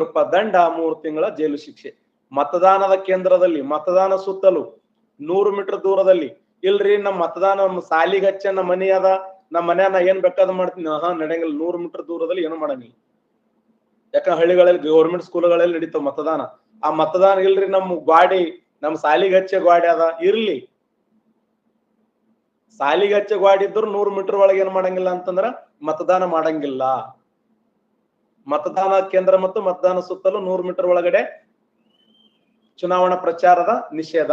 ರೂಪಾಯಿ ದಂಡ, 3 ತಿಂಗಳ ಜೈಲು ಶಿಕ್ಷೆ. ಮತದಾನದ ಕೇಂದ್ರದಲ್ಲಿ ಮತದಾನ ಸುತ್ತಲೂ 100 ಮೀಟರ್ ದೂರದಲ್ಲಿ ಇಲ್ರಿ ನಮ್ಮ ಮತದಾನ ಸಾಲಿಗೆ ಹಚ್ಚ ನಮ್ಮ ಮನಿ ಅದ, ನಮ್ಮ ಮನ್ಯಾನ ಏನ್ ಬೇಕಾದ ಮಾಡ್ತೀನಿ, ನಡೆಯಂಗಿಲ್ಲ. 100 ಮೀಟರ್ ದೂರದಲ್ಲಿ ಏನು ಮಾಡಂಗಿಲ್ಲ. ಯಾಕಂದ್ರೆ ಹಳ್ಳಿಗಳಲ್ಲಿ ಗೌರ್ಮೆಂಟ್ ಸ್ಕೂಲ್ಗಳಲ್ಲಿ ನಡೀತಾವ ಮತದಾನ. ಆ ಮತದಾನ ಇಲ್ರಿ ನಮ್ಮ ಗಾಡಿ, ನಮ್ಮ ಸಾಲಿಗೆ ಹಚ್ಚೆ ಗಾಡಿ ಅದ, ಇರ್ಲಿ ಸಾಲಿಗೆ ಹಚ್ಚೆ ಗಾಡಿ ಇದ್ರು 100 ಮೀಟರ್ ಒಳಗೆ ಏನ್ ಮಾಡಂಗಿಲ್ಲ ಅಂತಂದ್ರ ಮತದಾನ ಮಾಡಂಗಿಲ್ಲ. ಮತದಾನ ಕೇಂದ್ರ ಮತ್ತು ಮತದಾನ ಸುತ್ತಲೂ 100 ಮೀಟರ್ ಒಳಗಡೆ ಚುನಾವಣಾ ಪ್ರಚಾರದ ನಿಷೇಧ.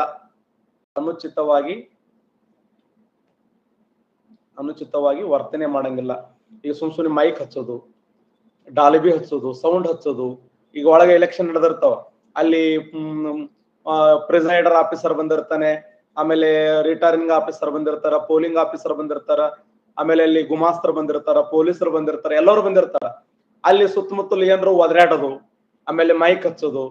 ಅನುಚಿತವಾಗಿ ವರ್ತನೆ ಮಾಡಂಗಿಲ್ಲ. ಈಗ ಸುಮ್ನೆ ಮೈಕ್ ಹಚ್ಚೋದು, ಡಾಲಿಬಿ ಹಚ್ಚೋದು, ಸೌಂಡ್ ಹಚ್ಚೋದು. ಈಗ ಒಳಗೆ ಎಲೆಕ್ಷನ್ ನಡೆದಿರ್ತಾವ, ಅಲ್ಲಿ ಪ್ರಿಸೈಡರ್ ಆಫೀಸರ್ ಬಂದಿರ್ತಾನೆ, ಆಮೇಲೆ ರಿಟರ್ನಿಂಗ್ ಆಫೀಸರ್ ಬಂದಿರ್ತಾರ, ಪೋಲಿಂಗ್ ಆಫೀಸರ್ ಬಂದಿರ್ತಾರ, ಆಮೇಲೆ ಅಲ್ಲಿ ಗುಮಾಸ್ತರು ಬಂದಿರ್ತಾರ, ಪೊಲೀಸರು ಬಂದಿರ್ತಾರ, ಎಲ್ಲರೂ ಬಂದಿರ್ತಾರ. ಅಲ್ಲಿ ಸುತ್ತಮುತ್ತಲು ಏನ್ರು ಒದರಾಡೋದು, ಆಮೇಲೆ ಮೈಕ್ ಹಚ್ಚೋದು,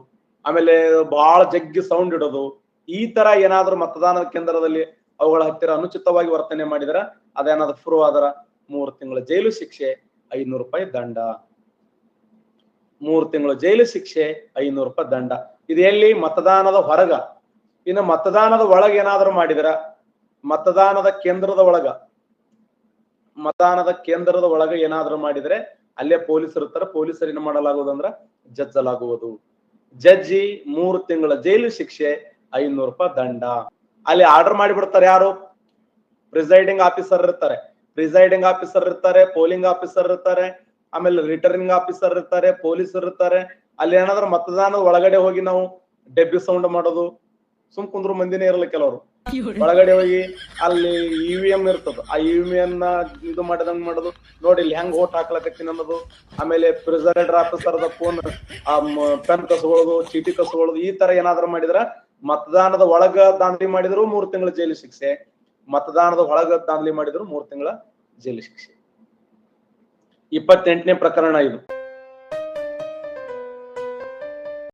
ಆಮೇಲೆ ಬಹಳ ಜಗ್ಗಿ ಸೌಂಡ್ ಇಡೋದು, ಈ ತರ ಏನಾದ್ರೂ ಮತದಾನ ಕೇಂದ್ರದಲ್ಲಿ ಅವುಗಳ ಹತ್ತಿರ ಅನುಚಿತವಾಗಿ ವರ್ತನೆ ಮಾಡಿದ್ರ ಅದೇನಾದ್ರೂ ಪ್ರೂವ್ ಆದ್ರ 3 ತಿಂಗಳ ಜೈಲು ಶಿಕ್ಷೆ, 500 ರೂಪಾಯಿ ದಂಡ. 3 ತಿಂಗಳ ಜೈಲು ಶಿಕ್ಷೆ, 500 ರೂಪಾಯಿ ದಂಡ. ಇದು ಎಲ್ಲಿ? ಮತದಾನದ ಹೊರಗ. ಇನ್ನು ಮತದಾನದ ಒಳಗ ಏನಾದ್ರೂ ಮಾಡಿದ್ರ, ಮತದಾನದ ಕೇಂದ್ರದ ಒಳಗ ಏನಾದ್ರೂ ಮಾಡಿದ್ರೆ ಅಲ್ಲೇ ಪೊಲೀಸರು ಇರ್ತಾರೆ. ಪೊಲೀಸರು ಏನ್ ಮಾಡಲಾಗುವುದಂದ್ರ ಜಜ್ಜಲಾಗುವುದು. ಜಜ್ಜಿ 3 ತಿಂಗಳ ಜೈಲು ಶಿಕ್ಷೆ, 500 ರೂಪಾಯಿ ದಂಡ. ಅಲ್ಲಿ ಆರ್ಡರ್ ಮಾಡಿಬಿಡ್ತಾರೆ. ಯಾರು? ಪ್ರಿಸೈಡಿಂಗ್ ಆಫೀಸರ್ ಇರ್ತಾರೆ, ಪೋಲಿಂಗ್ ಆಫೀಸರ್ ಇರ್ತಾರೆ, ಆಮೇಲೆ ರಿಟರ್ನಿಂಗ್ ಆಫೀಸರ್ ಇರ್ತಾರೆ, ಪೊಲೀಸರು ಇರ್ತಾರೆ. ಅಲ್ಲಿ ಏನಾದ್ರೂ ಮತದಾನದ ಒಳಗಡೆ ಹೋಗಿ ನಾವು ಡೆಬ್ಬಿ ಸೌಂಡ್ ಮಾಡೋದು, ಕುಂದ್ರು ಮಂದಿನೇ ಇರಲ್ಲ ಕೆಲವರು. ಒಳಗಡೆ ಹೋಗಿ ಅಲ್ಲಿ EVM ಇರ್ತದ, ಆ EVM ಇದು ಮಾಡಿದಂಗ್ ಮಾಡೋದು, ನೋಡಿ ಇಲ್ಲಿ ಹೆಂಗ್ ಓಟ್ ಹಾಕ್ಲಕತ್ತೀನಿ ಅನ್ನೋದು. ಆಮೇಲೆ ಪ್ರಿಸೈಡರ್ ಆಫೀಸರ್ ಫೋನ್ ಪೆನ್ ಕಸ್ಕೊಳ್ಳೋದು, ಚೀಟಿ ಕಸ್ಕೊಳ್ಳೋದು, ಈ ತರ ಏನಾದ್ರೂ ಮಾಡಿದ್ರ ಮತದಾನದ ಒಳಗ ದಾಂಧಲಿ ಮಾಡಿದ್ರು 3 ತಿಂಗಳ ಜೈಲು ಶಿಕ್ಷೆ, ಮತದಾನದ ಒಳಗ ದಾಂಧಲಿ ಮಾಡಿದ್ರು 3 ತಿಂಗಳ ಜೈಲು ಶಿಕ್ಷೆ. 28ನೇ ಪ್ರಕರಣ ಇದು.